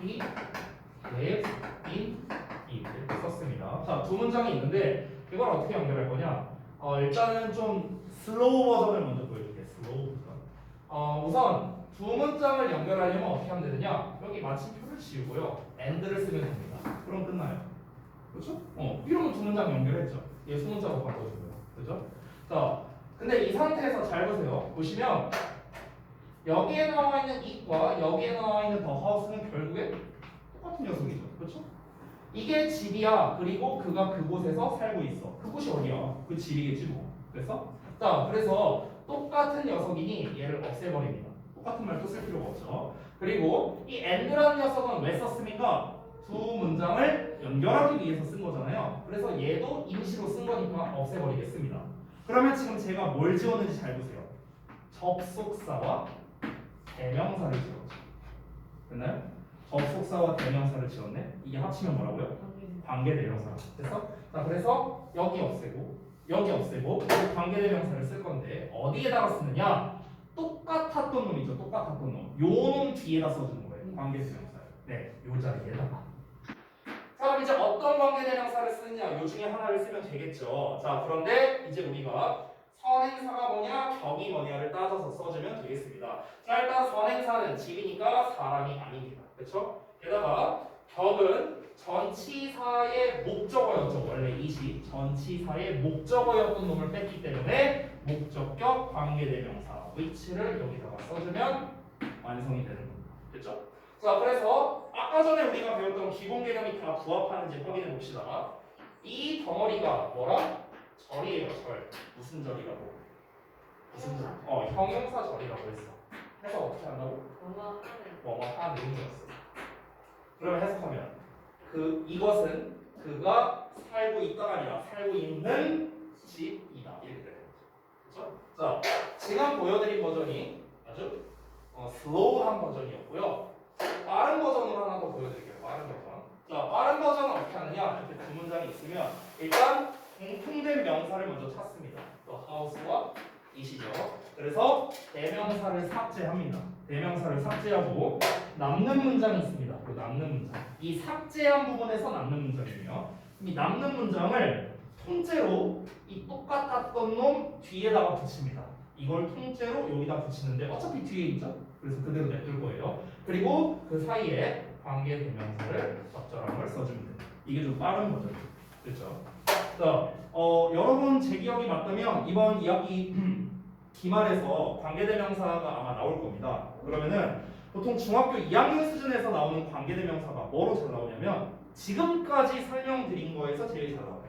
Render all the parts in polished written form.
he lives in it 이렇게 썼습니다. 자, 두 문장이 있는데 이걸 어떻게 연결할 거냐? 일단은 좀 슬로우 버전을 먼저 보여줄게요. 슬로우 버전. 우선 두 문장을 연결하려면 어떻게 하면 되느냐? 여기 마침표를 지우고요. and를 쓰면 됩니다. 그럼 끝나요. 그렇죠? 이러면 두 문장 연결했죠. 얘 소문자로 바꿔주고요. 그렇죠? 자, 근데 이 상태에서 잘 보세요. 보시면 여기에 나와 있는 it과 여기에 나와 있는 the house는 결국에 똑같은 녀석이죠. 그렇죠? 이게 집이야. 그리고 그가 그곳에서 살고 있어. 그곳이 어디야? 그 집이겠지 뭐. 그래서 똑같은 녀석이니 얘를 없애버립니다. 똑같은 말도 쓸 필요가 없죠. 그리고 이 and라는 녀석은 왜 썼습니까? 두 문장을 연결하기 위해서 쓴 거잖아요. 그래서 얘도 임시로 쓴 거니까 없애버리겠습니다. 그러면 지금 제가 뭘 지웠는지 잘 보세요. 접속사와 대명사를 지웠죠. 됐나요? 접속사와 대명사를 지웠네. 이게 합치면 뭐라고요? 관계대명사. 됐어? 자, 그래서 여기 없애고 여기 없애고 관계대명사를 쓸 건데 어디에다가 쓰느냐? 똑같았던 놈이죠. 똑같았던 놈. 요 놈 뒤에다 써주는 거예요. 관계대명사를. 네, 요 자리에다가. 자, 그럼 이제 어떤 관계대명사를 쓰느냐? 요 중에 하나를 쓰면 되겠죠. 자, 그런데 이제 우리가 선행사가 뭐냐, 격이 뭐냐를 따져서 써주면 되겠습니다. 자, 일단 선행사는 집이니까 사람이 아닙니다. 그렇죠? 게다가 격은 전치사의 목적어였죠. 원래 이시 전치사의 목적어였던 놈을 뺐기 때문에 목적격 관계대명사 which를 여기다가 써주면 완성이 되는 겁니다. 됐죠? 자, 그래서 아까 전에 우리가 배웠던 기본 개념이 다 부합하는지 확인해 봅시다. 이 덩어리가 뭐라? 절이에요. 절. 무슨 절이라고? 무슨 절? 형용사 절이라고 했어. 해석 어떻게 한다고? 뭐뭐 하는 의미였어. 그러면 해석하면 이것은 그가 살고 있다가 아니라 살고 있는 집이다. 이렇게 되는 거죠. 그렇죠? 자, 지금 보여드린 버전이 아주 슬로우한 버전이었고요. 빠른 버전으로 하나 더 보여드릴게요. 빠른 버전. 자, 빠른 버전은 어떻게 하느냐? 이렇게 두 문장이 있으면 일단 공통된 명사를 먼저 찾습니다. 또 house와 it이죠. 그래서 대명사를 삭제합니다. 대명사를 삭제하고 남는 문장이 있습니다. 그 남는 문장. 이 삭제한 부분에서 남는 문장이에요. 이 남는 문장을 통째로 이 똑같았던 놈 뒤에다가 붙입니다. 이걸 통째로 여기다 붙이는데 어차피 뒤에 있죠? 그래서 그대로 냅둘 거예요. 그리고 그 사이에 관계 대명사를 적절한 걸 써주면 돼요. 이게 좀 빠른 버전이에요. 그렇죠? 자, 여러분 제 기억이 맞다면 이번 이야기 기말에서 관계대명사가 아마 나올 겁니다. 그러면은 보통 중학교 2학년 수준에서 나오는 관계대명사가 뭐로 잘 나오냐면 지금까지 설명드린 거에서 제일 잘 나와요.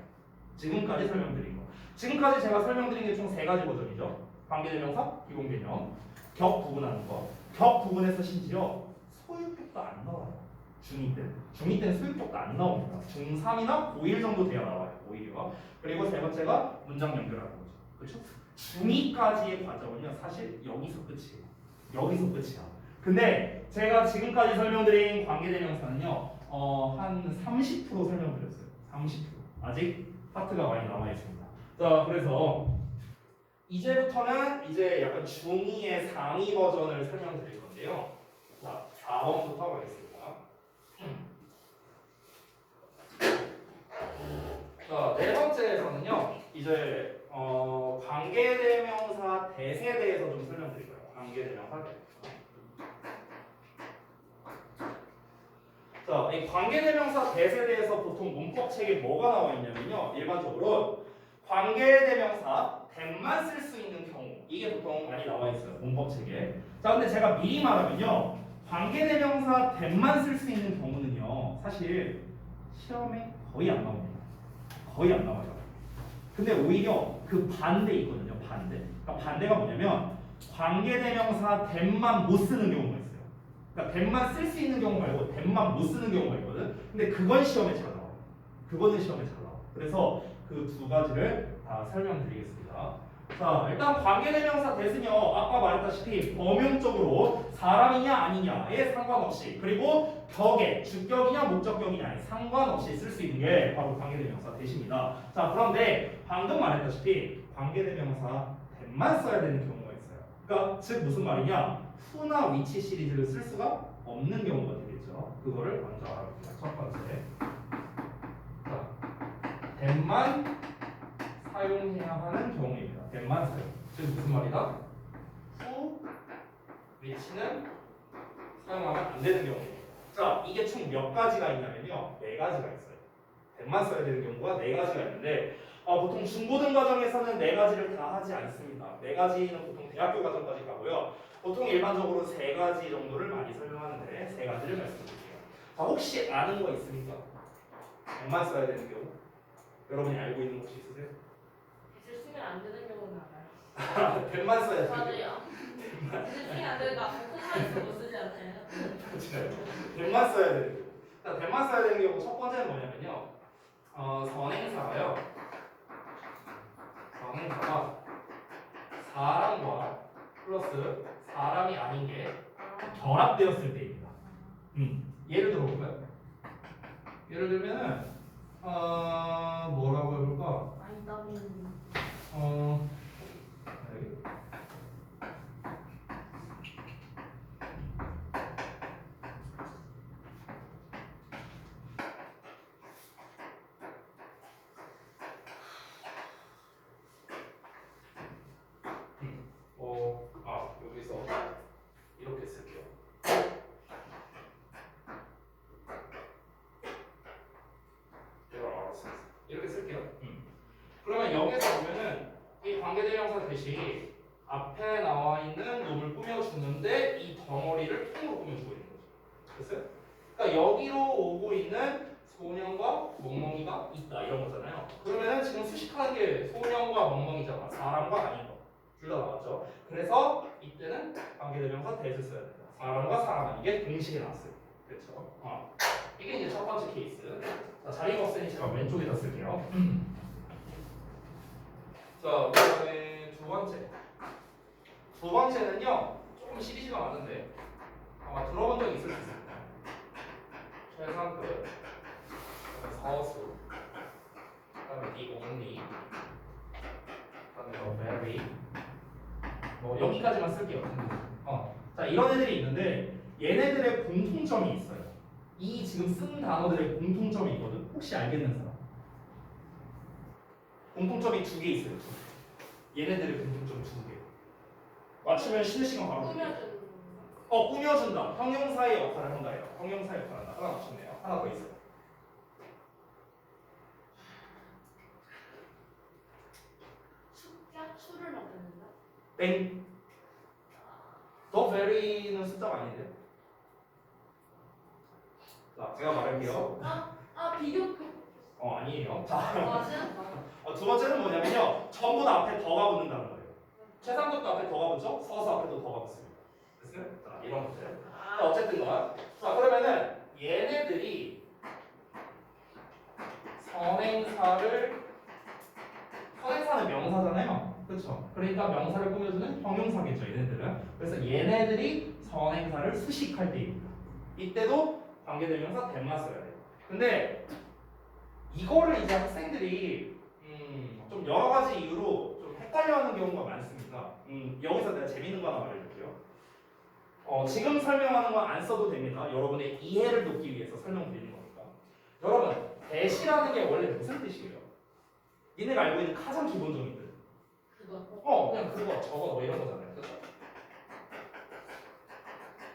지금까지 설명드린 거. 지금까지 제가 설명드린 게 총 3가지 버전이죠. 관계대명사, 기본개념, 격 구분하는 거. 격 구분해서 심지어 소유격도 안 나와요. 중2 때. 중2 때는 소유격도 안 나옵니다. 중3이나 고1 정도 돼야 나와요. 오히려. 그리고 세 번째가 문장 연결하는 거죠. 그렇죠? 중2까지의 과정은요, 사실 여기서 끝이에요. 여기서 끝이야. 근데 제가 지금까지 설명드린 관계대명사는요, 한 30% 설명드렸어요. 30%. 아직 파트가 많이 남아있습니다. 자, 그래서 이제부터는 이제 약간 중2의 상위 버전을 설명드릴 건데요. 자, 4번부터 가겠습니다. 자, 네 번째에서는요, 이제 관계대명사 대세에 대해서 좀 설명드릴 거예요. 관계대명사 대세. 자, 이 관계대명사 대세에 대해서 보통 문법책에 뭐가 나와 있냐면요, 일반적으로 관계대명사 대만 쓸 수 있는 경우, 이게 보통 많이 나와 있어요. 문법책에. 자, 근데 제가 미리 말하면요, 관계대명사 대만 쓸 수 있는 경우는요, 사실 시험에 거의 안 나옵니다. 거의 안 나와요. 근데 오히려 그 반대 있거든요. 반대. 그러니까 반대가 뭐냐면 관계대명사 대만 못 쓰는 경우가 있어요. 그러니까 대만 쓸 수 있는 경우 말고 대만 못 쓰는 경우가 있거든. 근데 그건 시험에 잘 나와요. 그거는 시험에 잘 나와요. 그래서 그 두 가지를 다 설명드리겠습니다. 자, 일단 관계대명사 대신요, 아까 말했다시피 범용적으로 사람이냐 아니냐에 상관없이, 그리고 격에 주격이냐 목적격이냐에 상관없이 쓸 수 있는 게 바로 관계대명사 대시입니다. 자, 그런데 방금 말했다시피 관계대명사 대만 써야 되는 경우가 있어요. 그러니까 즉 무슨 말이냐, who나 which 시리즈를 쓸 수가 없는 경우가 되겠죠. 그거를 먼저 알아볼게요. 첫 번째. 자, 댐만 사용해야 하는 경우입니다. 댐만 사용. 즉 무슨 말이다? 후 위치는 사용하면 안 되는 경우입니다. 자, 이게 총 몇 가지가 있냐면요. 네 가지가 있어요. 댐만 써야 되는 경우가 네 가지가 있는데 보통 중고등 과정에서는 네 가지를 다 하지 않습니다. 네 가지는 보통 대학교 과정까지 가고요. 보통 일반적으로 세 가지 정도를 많이 설명하는데 세 가지를 말씀드릴게요. 자, 혹시 아는 거 있습니까? 댐만 써야 되는 경우? 여러분이 알고 있는 거 혹시 있으세요? 글 쓰면 안 되는 경우는 알아요. 댐만 써야 되는 경우. 맞아요. 글 쓰면 안 되니까 콩만 못 쓰지 않아요? 댐만 써야 되는 경우. 자, 댐만 써야 되는 경우 첫 번째는 뭐냐면요. 선행사가요. 선행사가 사람과 플러스 사람이 아닌 게 결합되었을 때입니다. 예를 들어볼까요? 예를 들면은 뭐라고 해볼까? 아이다민. 여기. 여기서 이렇게 쓸게요. 이렇게 쓸게요. 그러면 여기서 보면은 이 관계대명사 대신 앞에 나와 있는 놈을 꾸며주는데 이 덩어리를 통으로 꾸며주고 있는 거죠. 됐어요? 그러니까 여기로 오고 있는 소년과 멍멍이가 있다 이런 거잖아요. 그러면은 지금 수식하는 게 소년과 멍멍이잖아. 사람과 아닌 거. 둘 다 나왔죠. 그래서 이때는 관계대명사 대를 써야 된다. 사람과 사람 아닌 게 동시에 나왔어요. 그렇죠? 이게 이제 첫 번째 케이스. 자, 자리가 없으니 제가 왼쪽에다 쓸게요. 자, 그다음에 두 번째. 두 번째는요, 조금 시리즈가 많은데 아마 들어본 적 있을 수 있습니다. 최상급, 서수, 그다음에 the only, 그다음에 the very. 뭐 여기까지만 쓸게요. 자, 이런 애들이 있는데 얘네들의 공통점이 있어요. 이 지금 쓴 단어들의 공통점이 있거든. 혹시 알겠는 사람? 공통점이 두 개 있어요. 두 개. 얘네들의 공통점 두 개. 맞추면 쉬는 시간 바로 줄게요. 꾸며주는. 꾸며준다. 형용사의 역할을 한다예요. 형용사의 역할을 한다. 하나 맞췄네요. 하나 더 있어요. 숫자 수를 나타낸다. 땡. 더 very는 숫자가 아닌데. 자, 제가 말할게요. 비교급. 아니에요. 자, 맞아. 두 번째는 뭐냐면요. 전부 다 앞에 더가 붙는다는 거예요. 최상급도 앞에 더가 붙죠? 서서 앞에도 더가 붙습니다. 됐어요? 자, 이런 것들. 자, 어쨌든 건. 자, 그러면은 얘네들이 선행사는 명사잖아요. 그렇죠? 그러니까 명사를 꾸며주는 형용사겠죠, 얘네들은. 그래서 얘네들이 선행사를 수식할 때입니다. 이때도 관계대명사 댐만 써야 돼요. 근데 이거를 이제 학생들이 좀 여러 가지 이유로 좀 헷갈려하는 경우가 많습니다. 여기서 내가 재밌는 거 하나 말해줄게요. 지금 설명하는 건 안 써도 됩니다. 여러분의 이해를 돕기 위해서 설명드리는 거니까. 여러분, 대시라는 게 원래 무슨 뜻이에요? 니네가 알고 있는 가장 기본적인 뜻. 그거. 그냥 그거, 저거 뭐 이런 거잖아요. 그렇죠?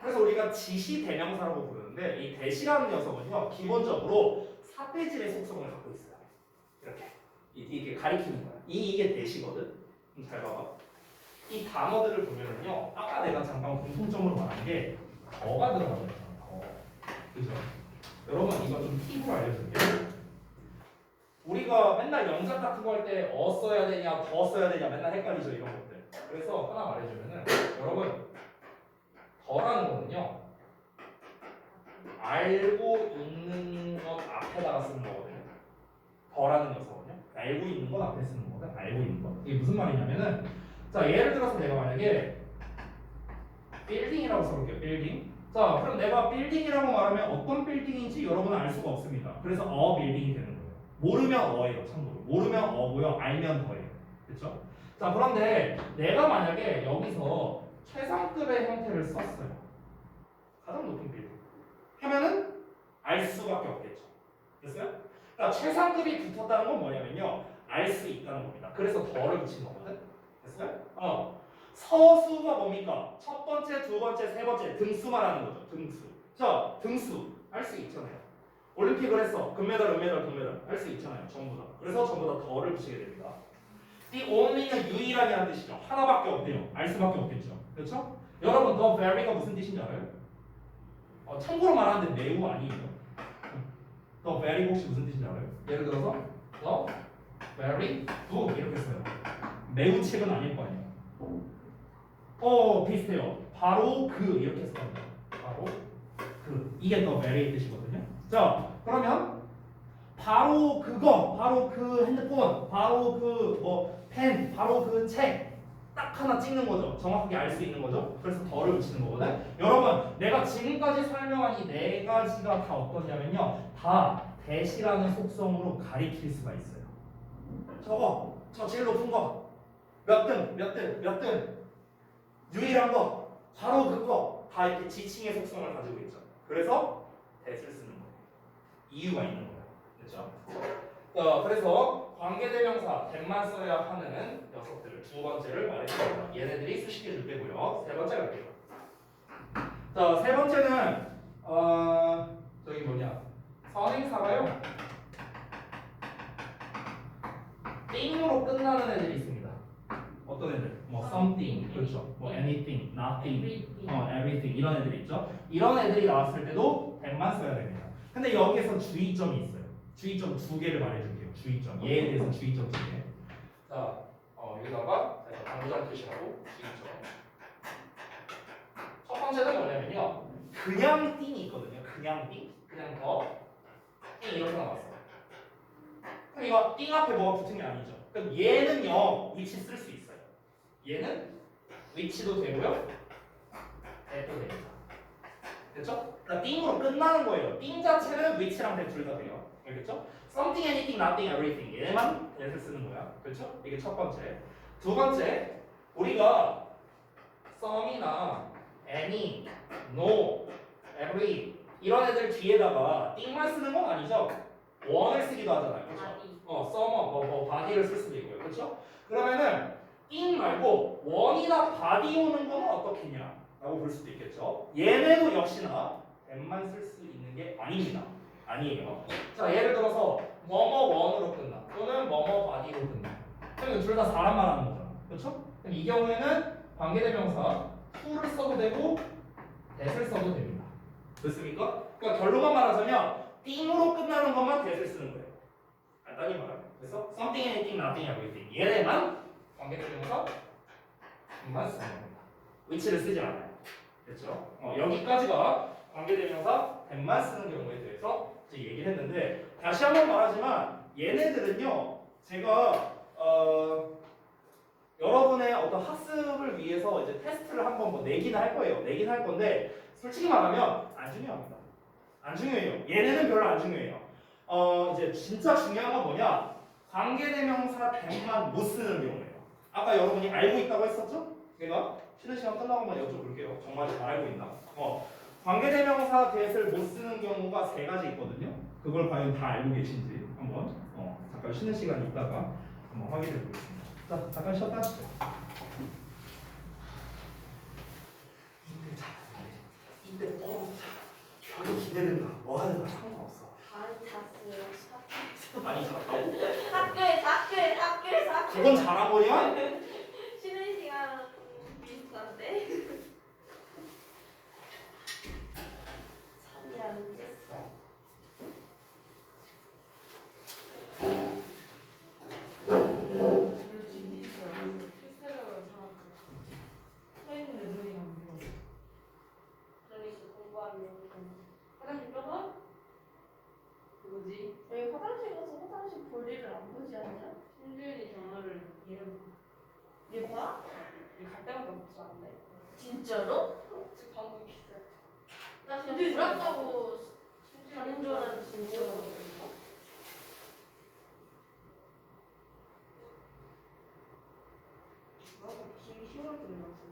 그래서 우리가 지시 대명사라고 부르는데 이 대시라는 녀석은요 기본적으로 사대질의 속성을 갖고 있어요. 이렇게 이게 가리키는 거야. 이게 대시거든. 잘 봐봐. 이 단어들을 보면은요 아까 내가 잠깐 공통점으로 말한 게 더가 들어가잖아요. 더. 그죠? 여러분 이거 좀 팁으로 알려줄게요. 우리가 맨날 영작 같은 거 할 때 써야 되냐 더 써야 되냐 맨날 헷갈리죠 이런 것들. 그래서 하나 말해주면은 여러분 더라는 거는요 알고 있는 것 앞에다가 쓰는 거거든요. 더라는 녀석은요 알고 있는 것 앞에 쓰는 거거든. 알고 있는 것. 이게 무슨 말이냐면은 자 예를 들어서 내가 만약에 빌딩이라고 써볼게요. 빌딩. 자 그럼 내가 빌딩이라고 말하면 어떤 빌딩인지 여러분은 알 수가 없습니다. 그래서 빌딩이 되는 거예요. 모르면 어예요. 참고로 모르면 어고요. 알면 더예요. 그렇죠? 자 그런데 내가 만약에 여기서 최상급의 형태를 썼어요. 가장 높은 빌딩 하면은 알 수밖에 없겠죠. 됐어요? 그러니까 최상급이 붙었다는 건 뭐냐면요. 알 수 있다는 겁니다. 그래서 더를 붙인 거거든. 됐어요? 서수가 뭡니까? 첫 번째, 두 번째, 세 번째 등수 말하는 거죠. 등수. 자, 등수 알 수 있잖아요. 올림픽을 했어. 금메달, 은메달, 동메달 할 수 있잖아요. 전부 다. 그래서 전부 다 더를 붙이게 됩니다. 이 only는 유일하게라는 뜻이죠. 하나밖에 없대요. 알 수밖에 없겠죠. 그렇죠? 여러분 the very가 무슨 뜻인지 알아요? 참고로 말하는데 매우 아니에요. the very 혹시 무슨 뜻인지 알아요? 예를 들어서 the very good 이렇게 써요. 매우 책은 아닐 거 아니에요. 비슷해요. 바로 그 이렇게 써요. 바로 그 이게 the very 뜻이거든요. 자 그러면 바로 그거, 바로 그 핸드폰, 바로 그 펜, 바로 그 책 딱 하나 찍는 거죠. 정확하게 알 수 있는 거죠. 그래서 덜을 붙이는 거거든. 여러분, 내가 지금까지 설명한 이 네 가지가 다 어떠냐면요, 다 대시라는 속성으로 가리킬 수가 있어요. 저 제일 높은 거, 몇 등, 몇 등, 몇 등, 유일한 거, 바로 그거 다 이렇게 지칭의 속성을 가지고 있죠. 그래서 대시를 쓰는 거예요. 이유가 있는 거예요. 그렇죠? 그래서 관계대명사 대만 써야 하는 녀석들 두 번째를 말해드립니다. 얘네들이 수식해 줄 때고요. 세 번째 갈게요. 자, 세 번째는 저기 뭐냐 선행사가요. 띵으로 끝나는 애들이 있습니다. 어떤 애들? 뭐 something, 그렇죠? 뭐 anything, nothing, everything 이런 애들이 있죠. 이런 애들이 나왔을 때도 대만 써야 됩니다. 근데 여기에서 주의점이 있어요. 주의점 두 개를 말해줄게요. 주의점. 얘에 대해서 주의점 두 개. 자, 여기다가 제가 당구장 표시하고 주의점. 첫 번째는 뭐냐면요. 그냥 띵이 있거든요. 그냥 띵. 그냥 띵 이렇게 나왔어요. 그럼 이거 띵 앞에 뭐가 붙은 게 아니죠. 그럼 얘는요. 위치 쓸 수 있어요. 얘는 위치도 되고요. 대도 됩니다. 됐죠? 그러니까 띵으로 끝나는 거예요. 띵 자체는 위치랑 대 둘 다 돼요. 알겠죠? Something, anything, nothing, everything 얘만 대를 쓰는 거야. 그렇죠? 이게 첫 번째. 두 번째, 우리가 some이나 any, no, every 이런 애들 뒤에다가 띵만 쓰는 건 아니죠? one을 쓰기도 하잖아요. 그렇죠? some, body를 쓸 수도 있고요. 그렇죠? 그러면은 띵 말고 one이나 body 오는 건 어떻겠냐? 라고 볼 수도 있겠죠. 얘네도 역시나 댐만 쓸 수 있는 게 아닙니다. 아니에요. 자, 예를 들어서 뭐뭐원으로 끝나 또는 뭐뭐바디로 끝나. 그럼 둘 다 사람 말하는 거잖아. 그렇죠? 그럼 이 경우에는 관계대명사 to를 써도 되고 that을 써도 됩니다. 됐습니까? 그러니까 결론만 말하자면 띵으로 끝나는 것만 that을 쓰는 거예요. 간단히 말하면. 그래서 something, anything, nothing, everything 얘네만 관계대명사 만 쓰는 겁니다. 위치를 쓰지 않아요. 됐죠? 여기까지가 관계대명사 that만 쓰는 경우에 대해서 얘기를 했는데 다시 한번 말하지만 얘네들은요 제가 여러분의 어떤 학습을 위해서 이제 테스트를 한번 뭐 내긴 할 거예요. 내긴 할 건데 솔직히 말하면 안 중요합니다. 안 중요해요. 얘네는 별로 안 중요해요. 이제 진짜 중요한 건 뭐냐? 관계대명사 that만 못 쓰는 경우예요. 아까 여러분이 알고 있다고 했었죠? 제가 쉬는 시간 끝나고 한번 여쭤볼게요. 정말 잘 알고 있나? 관계대명사 that을 못 쓰는 경우가 세 가지 있거든요. 그걸 과연 다 알고 계신지 한번 잠깐 쉬는 시간 있다가 한번 확인해 보겠습니다. 자, 잠깐 쉬었다 하시죠. 이때 별로 기대된다. 뭐 하든가 상관없어. 많이 잘했다고? 학교에서 그건 잘한 거냐? 쉬는 시간 비슷한데. 3이 안 됐어. 화장실 가서 뭐지? 저희 화장실 가서 화장실 볼일을 안 보지 않냐? 신주연이 전화를 얘 봐? 얘갈 때마다 복수한대. 진짜로? 지금 방금 기사. 나 진짜 불안하고 가는 줄 알았는데 진짜. 나도 김이 힘을 들었어.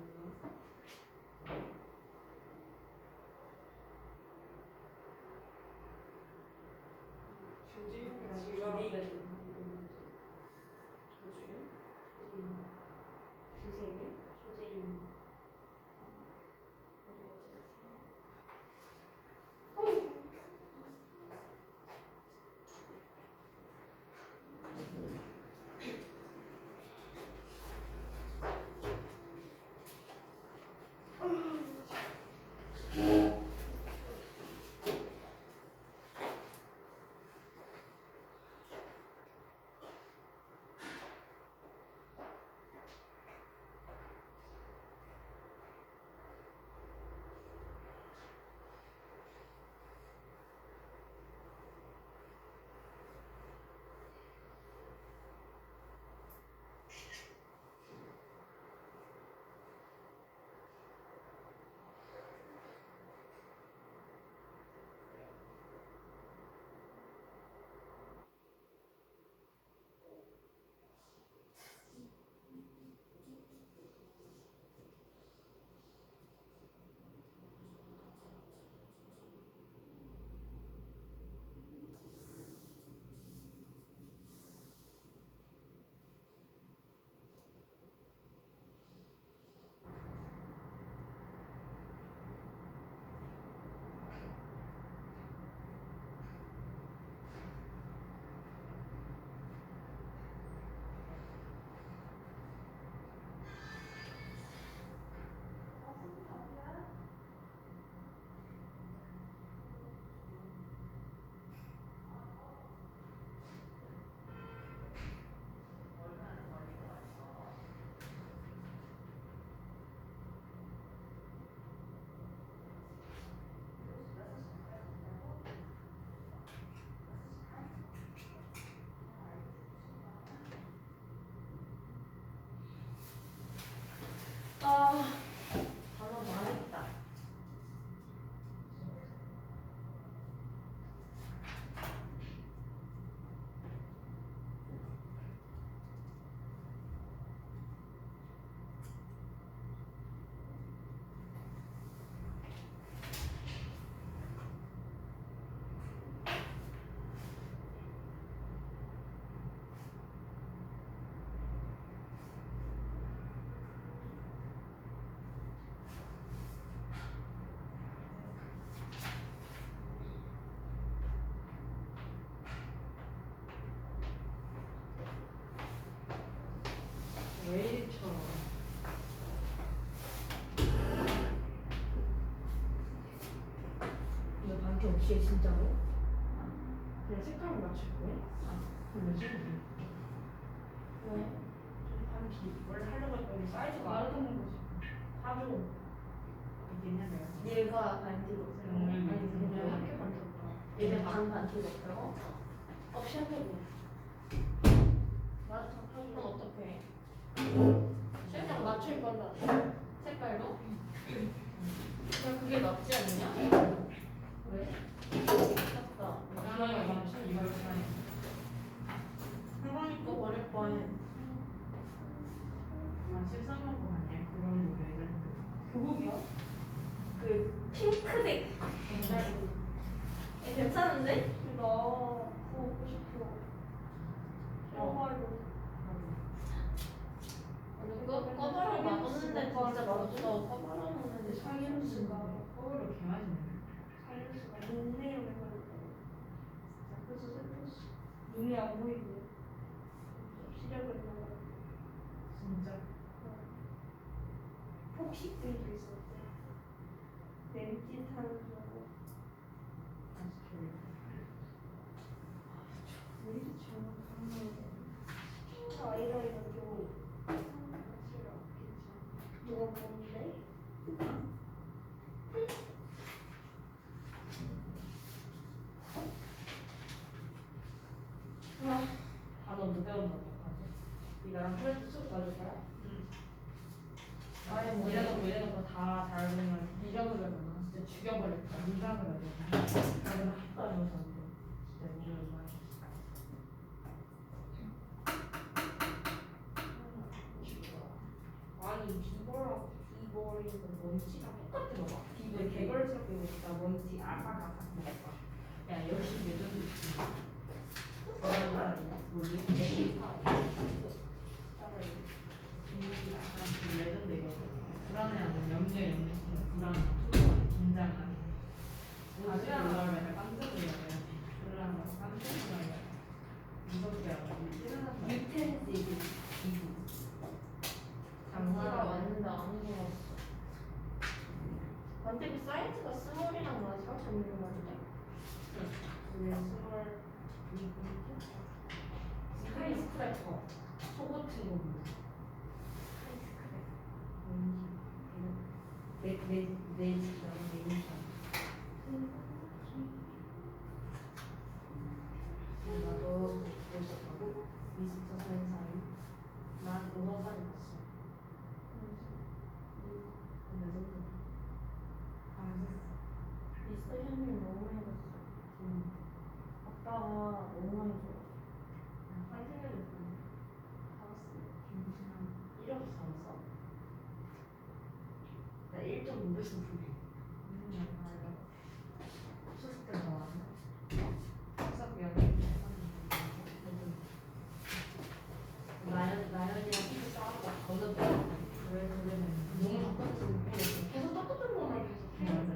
아, 단어 망했다. 왜 이처럼? 이거 반티 없이 해, 진짜로? 그냥 색깔을 맞출 거야? 그럼 왜 왜? 반티 원래 하려고 했더니 사이즈가 말하는 거지. 하도 있겠냐면 얘가 반티로 없어요. 아니 그냥 학교 반티 없다. 얘는 반 반티가 없다고? 시험해보. 맞아. 그럼 어떡해? 그냥 맞출 거다. 색깔로? 그냥 그게 낫지 않냐? 왜? 낫다. 이거를 맞추 이걸 사니 그러니까 버릴 뻔해. 아 13만 원 아니야? 그런 거 얘들 교복이야? 그 핑크색. 괜찮은데? 나 그거 먹고 싶어. 정말로. 그거 꺼바로 맞았는데 진짜 맞았어. 꺼바로 맞았는데 상현수가 거울로 개맞이네 사이언스가 동네로 해가지고. 그래서 슬펐어. 눈이 안 보이고. 시력을 잃어가지고. 진짜 폭식들도 있었대. 멘짓하는 줄 알고. 다시 졸려 왜 이렇게 정확한 아이라이너도 누가 보는데? 단어 못 배운다 어떡하지? 나랑 프레스 쭉 가줄 거야? 아예 뭐 이래서 다 잘 되면 잊어버리잖아 진짜 죽여버릴까 미각을 해야 되나 나는 학과에서 진짜 이걸 많이 아니 비버랑 비버리는 뭔지랑 똑같아 봐. 왜 개걸스럽게 먹다 뭔지 아까 먹을까 야 역시 매점도 있지 내 지점 내 인천. 나도 있었고 미스터 선사인. 난 5번까지 갔어. 근데 너도 안 했어. 미스터 현님 너무 많이 봤어. 아빠가 너무 많이 줘. 한 생각이 있었는데. 사왔어. 1억 사왔어? 나 1.5배속 부비. 수습 때 나왔나? 수습 연애 나연이랑 피부 싸우고 거듭 왜 그러면 너무 똑같은 계속 똑같은 말을 계속 해. 맞아.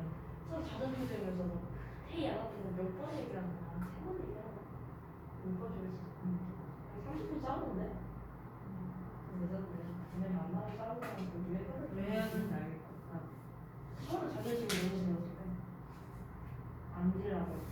서로 자존심 들면서 뭐 회의 안 왔다고 몇 번 얘기하는 거야. 3번 얘기하는 거야. 못 봐주겠어. 30분 싸우는데? 근데 만나서 싸우고 왜 해야 되는지 알겠다. 서로 자존심이 무너지면 어떡해. 안지라고.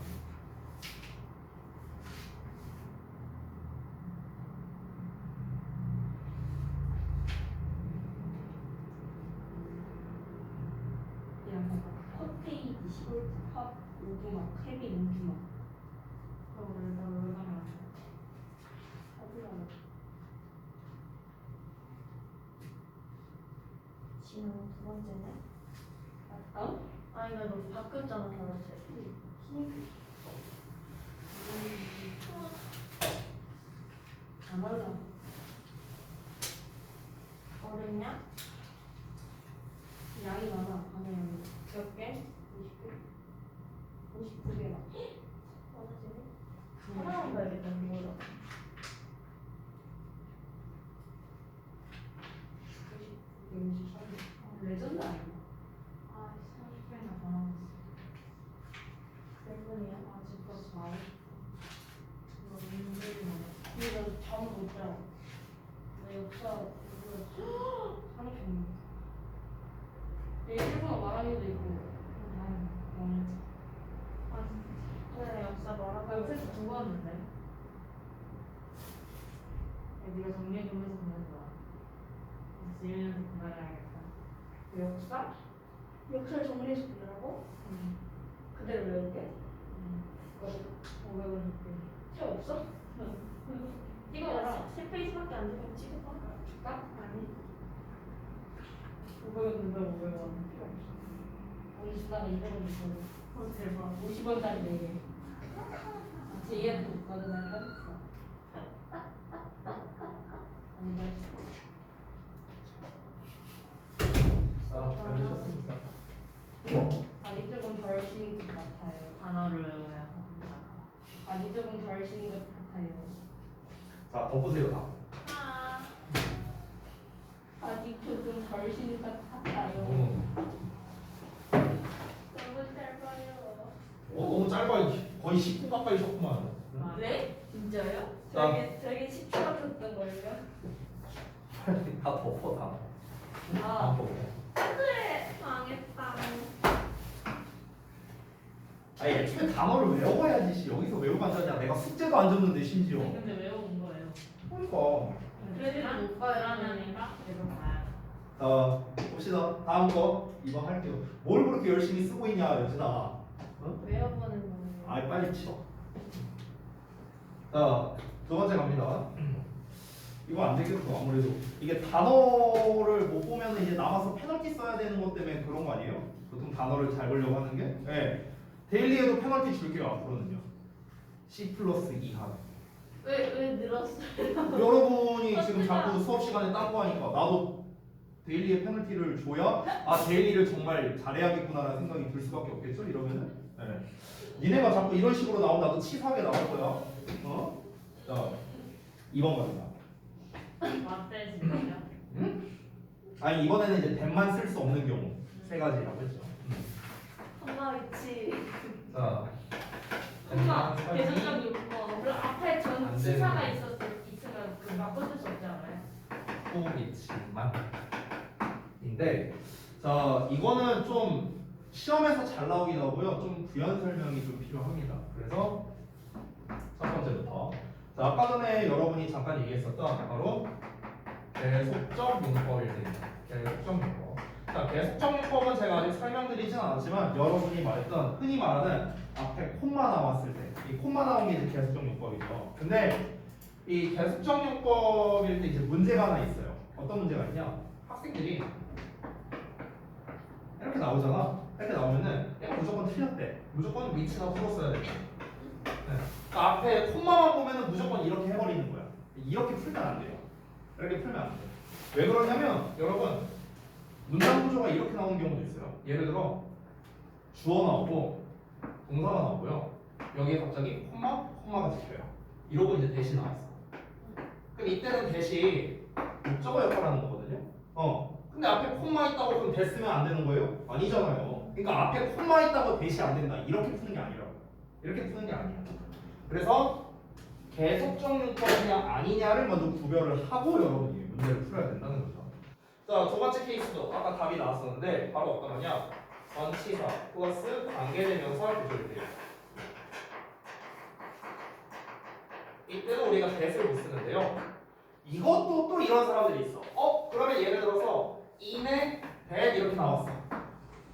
그냥 헛페이지 시골 헛 오두막 헤비 오두막 그럼 나 얼마나 하더라고. 지금 두 번째네. 어? 아니 나 너 바뀌었잖아 저한테. 안 올라. 어렵냐? 양이 많아. 안에 몇 개? 50개? 59개가. 많아지네. 하나만 봐야겠다 그거를. 53개. 레전드 아니야? 아, 30개나 더 남았어. 몇 분이야? 아직 플러스 4. 이거 민들이 근데 나 잠을 못 자. 나 역사 이거 30개. 내 일본어 말하기도 있고. 난 너무 아, 그래 역사 나 말하고. 옆에서 두고 왔는데. 네가 정리 좀 해서 보내줘. 지은이한테 보내야겠다. 역사? 역사를 정리해서 보내라고? 응. 그대로 외울게. 500원 줄게. 책 없어? 찍어봐라. 3페이지밖에 안 되면 찍어봐. 줄까? 아니. 500원, 500원 필요 없어. 우리 주다가 200원 줬거든. 대박. 50원짜리 4개. 제이한테 줬거든. 난 빠졌어. 아니, 나 잘 되셨습니까? 아니 조금 덜 쉬는 것 같아요. 단어를 외워야 합니다. 아니 조금 덜 쉬는 것 같아요. 자, 덮으세요 다. 아직 조금 덜 쉬는 것 같아요. 너무 짧아요. 너무 짧아. 거의 10분 가까이 쉬었구만. 네? 진짜요? 자. 저에게 10초 같았던 걸요? 다 덮어 다. 다 아, 덮어. 그래 망했다. 아니 애초에 단어를 외워야지. 씨. 여기서 외우고 앉았냐. 내가 숙제도 안 줬는데 심지어. 근데 외워온 거예요. 그러니까. 그래도 못 봐요. 그러니까 계속 봐야 자 봅시다. 다음 거 이번 할게요. 뭘 그렇게 열심히 쓰고 있냐 여진아. 어? 외워보는 거예요. 아이 빨리 치워. 자, 두 번째 갑니다. 이거 안 되겠어. 아무래도 이게 단어를 못 보면 이제 남아서 페널티 써야 되는 것 때문에 그런 거 아니에요? 보통 단어를 잘 보려고 하는 게. 네. 데일리에도 페널티 줄게요 앞으로는요. C 플러스 2 하나. 왜 늘었어요? 여러분이 지금 자꾸 수업 시간에 딴 거 하니까 나도 데일리에 페널티를 줘야 아 데일리를 정말 잘해야겠구나라는 생각이 들 수밖에 없겠죠. 이러면은. 네. 니네가 자꾸 이런 식으로 나오면 나도 치사하게 나올 거야. 어? 자, 2번 갑니다. 맞대 진짜. 응? 아니 이번에는 이제 댐만 쓸 수 없는 경우 세 가지라고 했죠. 엄마 위치. 자, 엄마 댐만 계산적 요건. 그럼 앞에 안 전 되는 치사가 거. 있으면 그 바꿔줄 수 없지 않아요? 위치만 인데 자 이거는 좀 시험에서 잘 나오긴 하고요. 좀 부연 설명이 좀 필요합니다. 그래서 첫 번째부터 자 아까 전에 여러분이 잠깐 얘기했었던 바로 계속적 문법일 때입니다. 계속적 문법. 자, 계속정리법은 제가 아직 설명드리진 않았지만 여러분이 말했던 흔히 말하는 앞에 콤마 나왔을 때 이 콤마 나온 게 이제 계속정리법이죠. 근데 이 계속정리법일 때 이제 문제가 하나 있어요. 어떤 문제가 있냐? 학생들이 이렇게 나오잖아. 이렇게 나오면은 얘가 무조건 틀렸대. 무조건 위치나 풀었어야 돼. 네. 그러니까 앞에 콤마만 보면은 무조건 이렇게 해버리는 거야. 이렇게 풀면 안 돼요. 이렇게 풀면 안 돼. 왜 그러냐면 여러분 문장 구조가 이렇게 나오는 경우도 있어요. 예를 들어 주어 나오고 동사가 나오고요. 여기에 갑자기 콤마가 찍혀요. 이러고 이제 대시 나왔어. 그럼 이때는 대시 목적어 역할을 하는 거거든요. 근데 앞에 콤마 있다고 그럼 대 쓰면 안 되는 거예요? 아니잖아요. 그러니까 앞에 콤마 있다고 대시 안 된다. 이렇게 푸는 게 아니라고. 이렇게 푸는 게 아니야. 그래서 계속정리법이냐 아니냐를 먼저 구별을 하고 여러분이 문제를 풀어야 된다는 거죠. 자, 두 번째 케이스도 아까 답이 나왔었는데 바로 어떤 거냐? 전치사 플러스 관계대명사 구조일게요. 이때는 우리가 that을 못 쓰는데요. 이것도 또 이런 사람들이 있어. 그러면 예를 들어서 in에 that 이렇게 나왔어.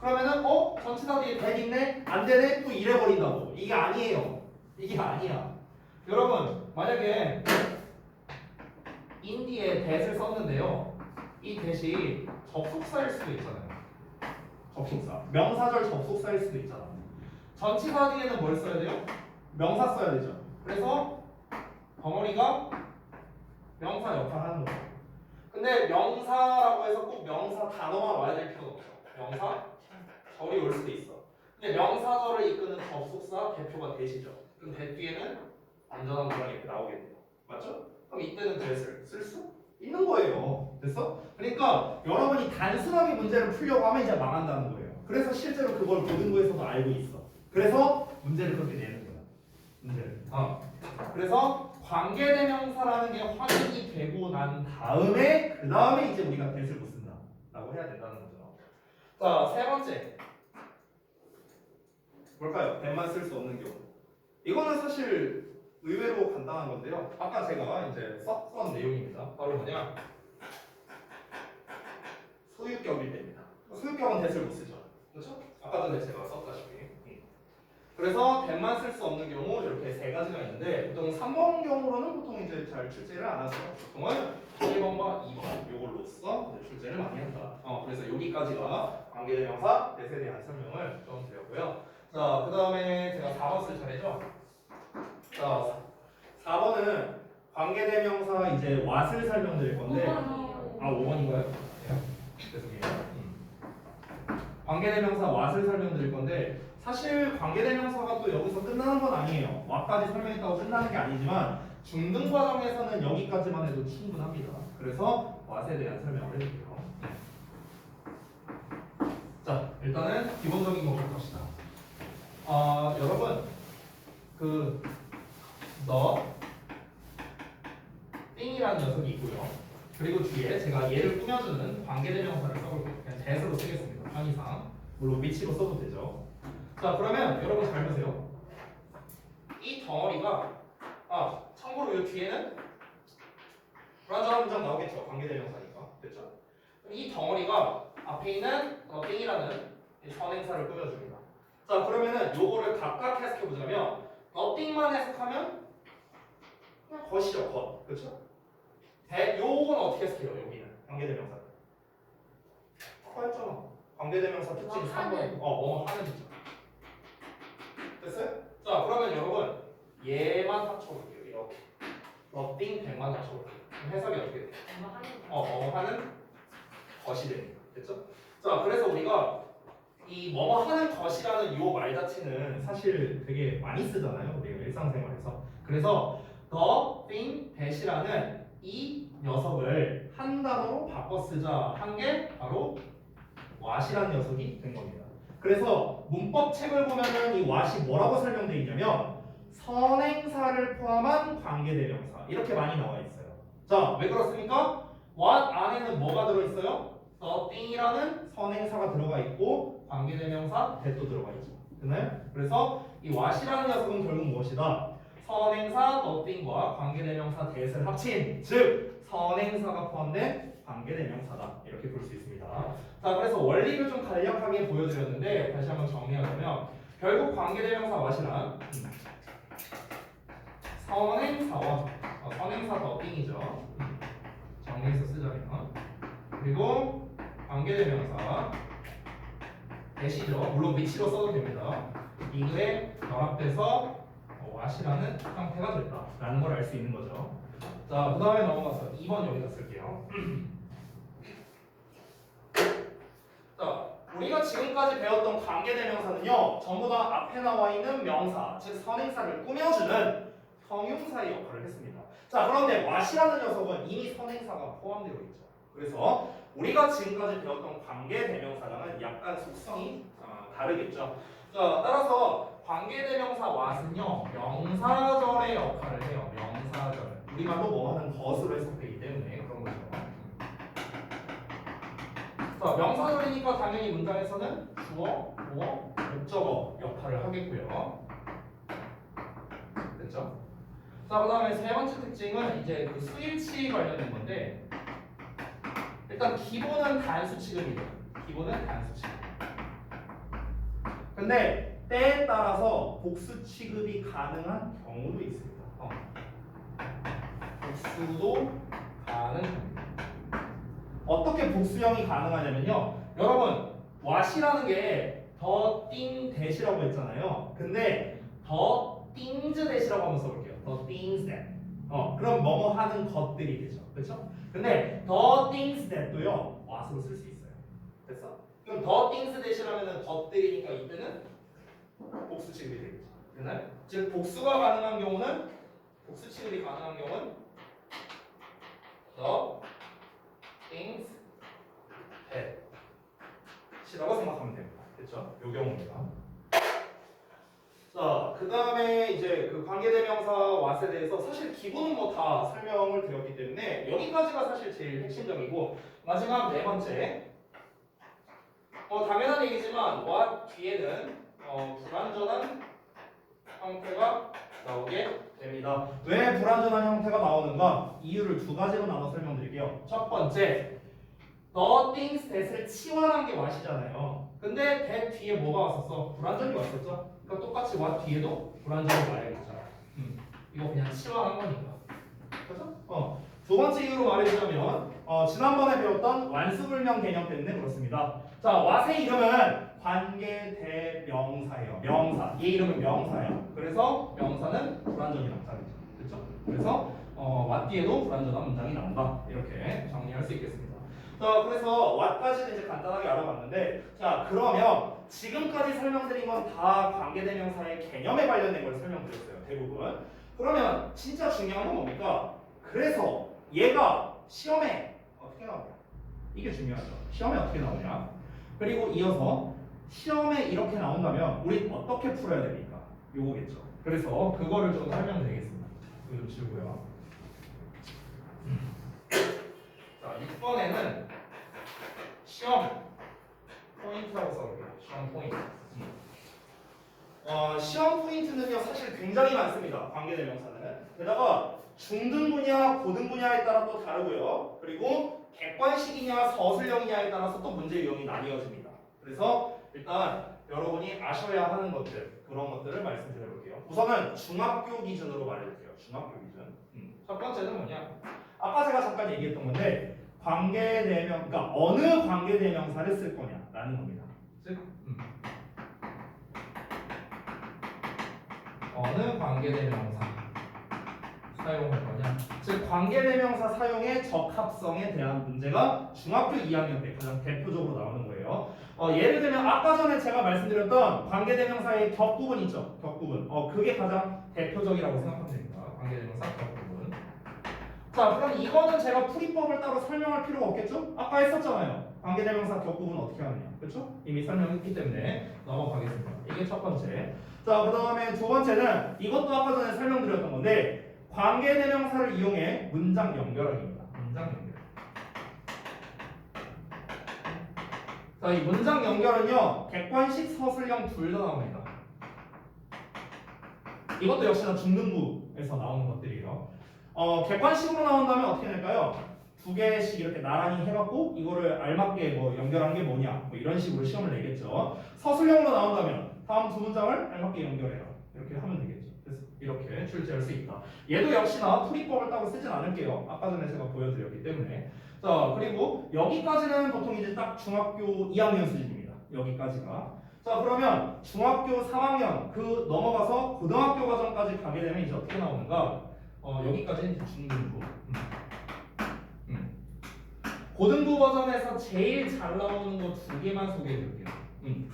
그러면은 전치사 뒤에 that 있네? 안 되네? 또 이래 버린다고. 이게 아니에요. 이게 아니야. 여러분 만약에 in 뒤에 that을 썼는데요. 이 that이 접속사일 수도 있잖아요. 접속사. 명사절 접속사일 수도 있잖아. 전치사 뒤에는 뭘 써야 돼요? 명사 써야 되죠. 그래서 덩어리가 명사 역할을 하는 거예요. 근데 명사라고 해서 꼭 명사 단어만 와야 될 필요는 없죠. 명사 절이 올 수도 있어. 근데 명사절을 이끄는 접속사 대표가 that이죠. 그럼 that 뒤에는 안전한 문장이 이렇게 나오겠네요. 맞죠? 그럼 이때는 that을 쓸 수 있는 거예요. 됐어? 그러니까 여러분이 단순하게 문제를 풀려고 하면 이제 망한다는 거예요. 그래서 실제로 그걸 고등부에서도 알고 있어. 그래서 문제를 그렇게 내는 거야. 문제를. 그래서 관계대명사라는 게 확인이 되고 난 다음에 그 다음에 이제 우리가 that을 못 쓴다라고 해야 된다는 거죠. 자, 세 번째 뭘까요? that만 쓸 수 없는 경우. 이거는 사실 의외로 간단한 건데요. 아까 제가 이제 썼던 내용입니다. 바로 뭐냐? 소유격일 때입니다. 소유격은 that을 못 쓰죠. 그렇죠? 아까 전에 제가 썼다시피. 그래서 that만 쓸 수 없는 경우 이렇게 세 가지가 있는데 보통 3번 경우로는 보통 이제 잘 출제를 안 하죠. 보통은 1번과 2번 요걸로써 출제를 많이 한다. 그래서 여기까지가 관계대명사 that에 대한 설명을 좀 드렸고요. 자, 그 다음에 제가 4번 쓸 차례죠. 자, 4번은 관계대명사 이제 what을 설명드릴 건데 5번인가요? 네. 죄송해요. 관계대명사 what을 설명드릴 건데 사실 관계대명사가 또 여기서 끝나는 건 아니에요. what까지 설명했다고 끝나는 게 아니지만 중등 과정에서는 여기까지만 해도 충분합니다. 그래서 what에 대한 설명을 해줄게요. 자, 일단은 기본적인 것부터 합시다. 여러분 너 띵이라는 녀석이 있고요. 그리고 뒤에 제가 얘를 꾸며주는 관계대명사를 써볼게요. 그냥 that으로 쓰겠습니다. 편의상. 물론 위치로 써도 되죠. 자, 그러면 여러분 잘 보세요. 이 덩어리가 참고로 이 뒤에는 불완전한 문장 나오겠죠. 관계대명사니까. 됐죠? 그럼 이 덩어리가 앞에 있는 띵이라는 선행사를 꾸며줍니다. 자, 그러면은 요거를 각각 해석해보자면 nothing만 해석하면 그냥 것이죠. 것. 그렇죠? 요건 어떻게 해석해요? 여기는 관계대명사. 아까 했잖아. 관계대명사 특징 3번. 뭐 하는 있죠. 됐어요? 자, 그러면 여러분 얘만 합쳐볼게요. 이렇게 nothing 100만 합쳐볼게요. 그럼 해석이 어떻게 돼요? 하는 것이 됩니다. 됐죠? 자, 그래서 우리가 이 뭐뭐 하는 것이라는 이 말 자체는 사실 되게 많이 쓰잖아요. 우리가 일상생활에서. 그래서 the, thing, that이라는 이 녀석을 한 단어로 바꿔 쓰자 한 게 바로 what이라는 녀석이 된 겁니다. 그래서 문법 책을 보면은 이 what이 뭐라고 설명되어 있냐면 선행사를 포함한 관계대명사 이렇게 많이 나와 있어요. 자, 왜 그렇습니까? what 안에는 뭐가 들어있어요? the thing이라는 선행사가 들어가 있고 관계대명사 that도 들어가 있죠. 됐나요? 그래서 이 what이라는 녀석은 결국 무엇이다? 선행사 the thing과 관계대명사 that을 합친 즉 선행사가 포함된 관계대명사다 이렇게 볼 수 있습니다. 자, 그래서 원리를 좀 간략하게 보여드렸는데 다시 한번 정리하자면 결국 관계대명사 what이란 선행사와 선행사 더빙이죠. 정리해서 쓰자면 그리고 관계대명사 대시죠. 물론 위치로 써도 됩니다. 이거에 결합돼서 what이라는 형태가 됐다라는 걸 알 수 있는 거죠. 자, 그 다음에 넘어가서 2번 여기다 쓸게요. 자, 우리가 지금까지 배웠던 관계대명사는요 전부 다 앞에 나와 있는 명사, 즉 선행사를 꾸며주는 형용사의 역할을 했습니다. 자, 그런데 what이라는 녀석은 이미 선행사가 포함되어 있죠. 그래서 우리가 지금까지 배웠던 관계대명사랑은 약간 속성이 다르겠죠. 자, 따라서 관계대명사 what은요 명사절의 역할을 해요. 명사절. 우리말로 뭐 하는 것으로 해석되기 때문에 그런 거죠. 자, 명사절이니까 당연히 문장에서는 주어, 보어, 목적어 역할을 하겠고요. 됐죠? 자, 그 다음에 세 번째 특징은 이제 그 수일치 관련된 건데 일단 기본은 단수 취급이에요. 기본은 단수 취급. 근데 때에 따라서 복수 취급이 가능한 경우도 있습니다. 복수도 가능합니다. 어떻게 복수형이 가능하냐면요. 여러분, what이라는 게 더 띵 대시라고 했잖아요. 근데 더 things 대시라고 한번 써볼게요. 더 things that. 그럼 뭐뭐 하는 것들이 되죠. 그렇죠? 근데 더 things that도요. what으로 쓸 수 있어요. 됐어? 그럼 더 things that이라면은 것들이니까 이때는 복수 취급이 되겠죠. 그날 즉 복수가 가능한 경우는 복수 취급이 가능한 경우는 the things that 이라고 생각하면 됩니다. 됐죠? 요 경우입니다. 자, 그 다음에 이제 그 관계대명사 what에 대해서 사실 기본은 뭐 다 설명을 드렸기 때문에 여기까지가 사실 제일 핵심적이고 마지막 네 번째 당연한 얘기지만 what 뒤에는 불완전한 형태가 나오게 됩니다. 왜 불완전한 형태가 나오는가? 이유를 두 가지로 나눠 설명드릴게요. 첫 번째, the things that을 치환한 게 what이잖아요. 근데 that 뒤에 뭐가 왔었어? 불완전이 왔었죠? 그러니까 똑같이 what 뒤에도 불완전이 와야겠죠. 이거 그냥 치환한 거니까. 그렇죠? 두 번째 이유로 말해주자면 지난번에 배웠던 완수불명 개념 때문에 그렇습니다. 자, what의 이름은 관계대명사예요. 명사. 얘 이름은 명사예요. 그래서 명사는 불완전이 남자이죠. 그렇죠? 그래서 what 뒤에도 불완전한 문장이 나온다. 이렇게 정리할 수 있겠습니다. 자, 그래서 what까지는 이제 간단하게 알아봤는데, 자, 그러면 지금까지 설명드린 건 다 관계대명사의 개념에 관련된 걸 설명드렸어요. 대부분. 그러면 진짜 중요한 건 뭡니까? 그래서 얘가 시험에 어떻게 나오냐? 이게 중요하죠. 시험에 어떻게 나오냐? 그리고 이어서 시험에 이렇게 나온다면 우리 어떻게 풀어야 됩니까? 요거겠죠. 그래서 그거를 좀 설명드리겠습니다. 이거 좀 지우고요. 자, 6번에는 시험 포인트라고 써볼게요. 시험 포인트. 시험 포인트는요 사실 굉장히 많습니다. 관계대명사는. 게다가 중등 분야, 고등 분야에 따라 또 다르고요. 그리고 객관식이냐 서술형이냐에 따라서 또 문제 유형이 나뉘어집니다. 그래서 일단 여러분이 아셔야 하는 것들, 그런 것들을 말씀드려볼게요. 우선은 중학교 기준으로 말해볼게요. 중학교 기준. 첫 번째는 뭐냐? 아까 제가 잠깐 얘기했던 건데 관계대명, 그러니까 어느 관계대명사를 쓸 거냐라는 겁니다. 즉, 어느 관계대명사 사용할 거냐? 즉 관계대명사 사용의 적합성에 대한 문제가 중학교 2학년 때 가장 대표적으로 나오는 거예요. 예를 들면 아까 전에 제가 말씀드렸던 관계대명사의 격부분 있죠? 격부분. 그게 가장 대표적이라고 생각하면 됩니다. 관계대명사 격부분. 자, 그럼 이거는 제가 풀이법을 따로 설명할 필요가 없겠죠? 아까 했었잖아요. 관계대명사 격부분 어떻게 하느냐. 그렇죠? 이미 설명했기 때문에 넘어가겠습니다. 이게 첫 번째. 자, 그 다음에 두 번째는 이것도 아까 전에 설명드렸던 건데 관계대명사를 이용해 문장 연결하기입니다. 문장 연결. 자, 이 문장 연결은요 객관식, 서술형 둘 다 나옵니다. 이것도 역시나 중등부에서 나오는 것들이에요. 객관식으로 나온다면 어떻게 될까요? 두 개씩 이렇게 나란히 해갖고 이거를 알맞게 뭐 연결한 게 뭐냐 뭐 이런 식으로 시험을 내겠죠. 서술형으로 나온다면 다음 두 문장을 알맞게 연결해라 이렇게 하면 되겠죠. 그래서 이렇게 출제할 수 있다. 얘도 역시나 풀이법을 따로 쓰진 않을게요. 아까 전에 제가 보여드렸기 때문에. 자 그리고 여기까지는 보통 이제 딱 중학교 2학년 수준입니다. 여기까지가. 자 그러면 중학교 3학년 그 넘어가서 고등학교 과정까지 가게 되면 이제 어떻게 나오는가? 여기까지는 이제 중등부. 고등부 버전에서 제일 잘 나오는 거 두 개만 소개해 드릴게요.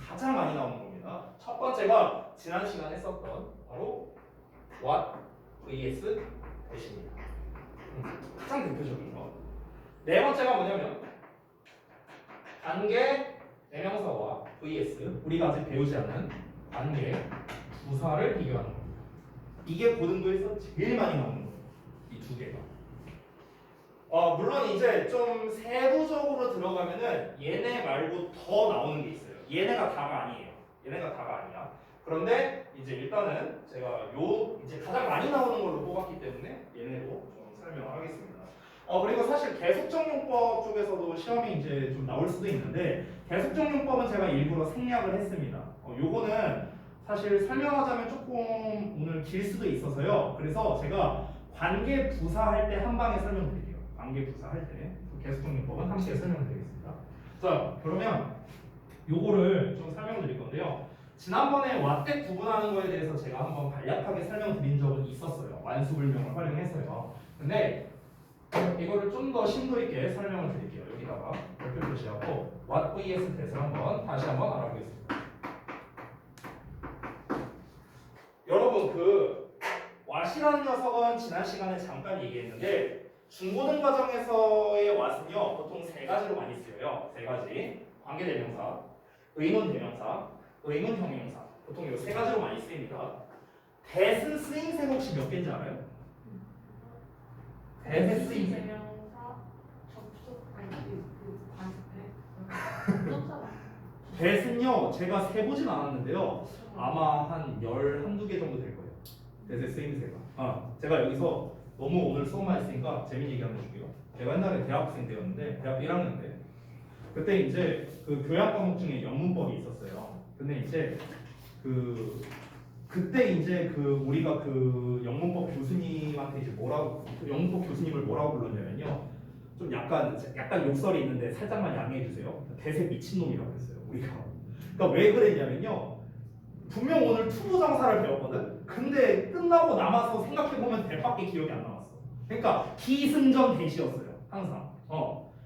가장 많이 나오는 겁니다. 첫 번째가 지난 시간에 썼던 바로 what vs 대신입니다. 가장 대표적인 거. 네 번째가 뭐냐면 관계 대명사와 vs 우리가 아직 배우지 않은 관계 부사를 비교하는 겁니다. 이게 고등부에서 제일 많이 나오는 거예요. 이 두 개가. 물론 이제 좀 세부적으로 들어가면은 얘네 말고 더 나오는 게 있어요. 얘네가 다가 아니에요. 얘네가 다가 아니야. 그런데 이제 일단은 제가 요 이제 가장 많이 나오는 걸로 뽑았기 때문에 얘네로 좀 설명을 하겠습니다. 그리고 사실 계속적용법 쪽에서도 시험이 이제 좀 나올 수도 있는데 계속적용법은 제가 일부러 생략을 했습니다. 요거는 사실 설명하자면 조금 오늘 길 수도 있어서요. 그래서 제가 관계 부사 할 때 한 방에 설명드릴게요. 관계 부사 할 때 계속적용법은 함께 설명드리겠습니다. 자 그러면 요거를 좀 설명드릴 건데요. 지난번에 왓대 구분하는 거에 대해서 제가 한번 간략하게 설명드린 적은 있었어요. 완수불명을 활용해서요. 근데 이거를 좀 더 심도 있게 설명을 드릴게요. 여기다가 별표 표시하고 what vs 대해서 다시 한번 알아보겠습니다. 여러분 그 what이라는 녀석은 지난 시간에 잠깐 얘기했는데 중고등 과정에서의 what은요 보통 세 가지로 많이 쓰여요. 세 가지. 관계대명사, 의문대명사, 의문형용사. 보통 이 세 가지로 많이 쓰입니다. 대신 쓰임새 혹시 몇 개인지 알아요? 대신 쓰임새. 대명사 접속 아니 관습해. 접속사. 대신요 제가 세보진 않았는데요 아마 한 12개 정도 될 거예요. 대세 쓰임새가. 제가 여기서 너무 오늘 수업만 했으니까 재밌는 얘기 하나 해줄게요. 제가 옛날에 대학생 때였는데 대학 1학년 때 그때 이제 그 교양 과목 중에 영문법이 있었어요. 근데 이제 그때 이제 우리가 그 영문법 교수님한테 이제 영문법 교수님을 뭐라고 불렀냐면요. 좀 약간 욕설이 있는데 살짝만 양해해 주세요. 대세 미친놈이라고 했어요. 우리가. 그러니까 왜 그랬냐면요. 분명 오늘 투부정사를 배웠거든. 근데 끝나고 남아서 생각해 보면 대밖에 기억이 안 남았어. 그러니까 기승전 대시였어요. 항상.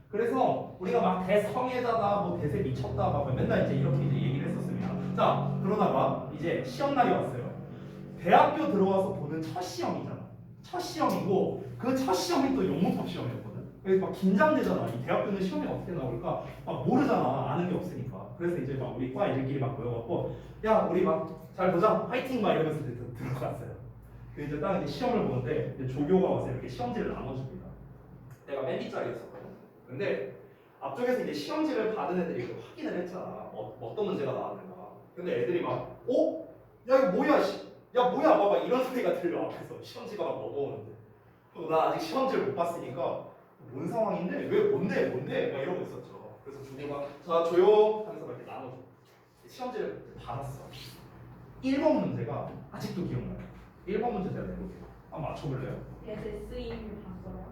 그래서 우리가 막 대성애자다, 뭐 대세 미쳤다, 막 맨날 이제 이렇게 이제 얘기를 했었습니다. 자, 그러다가 이제 시험 날이 왔어요. 대학교 들어와서 보는 첫 시험이잖아. 첫 시험이고 그 첫 시험이 또 영문법 시험이었거든. 그래서 막 긴장되잖아. 이 대학교는 시험이 어떻게 나올까? 막 모르잖아. 아는 게 없으니까. 그래서 이제 막 우리 과 애들끼리 막 모여갖고 야 우리 막 잘 보자 화이팅 막 이러면서 이제 들어갔어요. 그 이제 딱 이제 시험을 보는데 이제 조교가 와서 이렇게 시험지를 나눠줍니다. 내가 맨 뒷자리였었거든. 근데 앞쪽에서 이제 시험지를 받은 애들이 그 확인을 했잖아. 어떤 문제가 나왔는가. 근데 애들이 막 야 이거 뭐야 야 뭐야 봐봐 이런 소리가 들려 앞에서 시험지가 막 넘어오는데 나 아직 시험지를 못 봤으니까 뭔 상황인데 왜 뭔데 막 이러고 있었죠. 그래서 조교가 자 조용 하면서 막 이렇게 나눠줘. 시험지를 받았어. 1번 문제가 아직도 기억나요. 1번 문제 제가 내볼게요. 한번 맞춰볼래요? 대세 쓰임을 봤어요.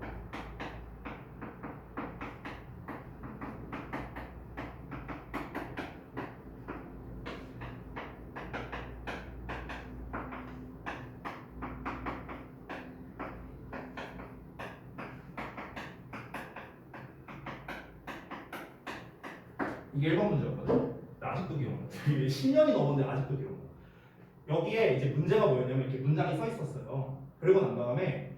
이게 1번 문제였거든. 아직도 기억나. 10년이 넘었는데 아직도 기억나. 여기에 이제 문제가 뭐였냐면 이렇게 문장이 써 있었어요. 그리고 난 다음에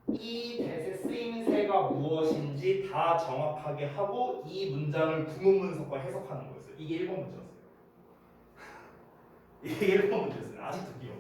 이 대세 쓰임새가 무엇인지 다 정확하게 하고 이 문장을 구문분석과 해석하는 거였어요. 이게 1번 문제였어요. 이게 1번 문제였어요. 아직도 기억나.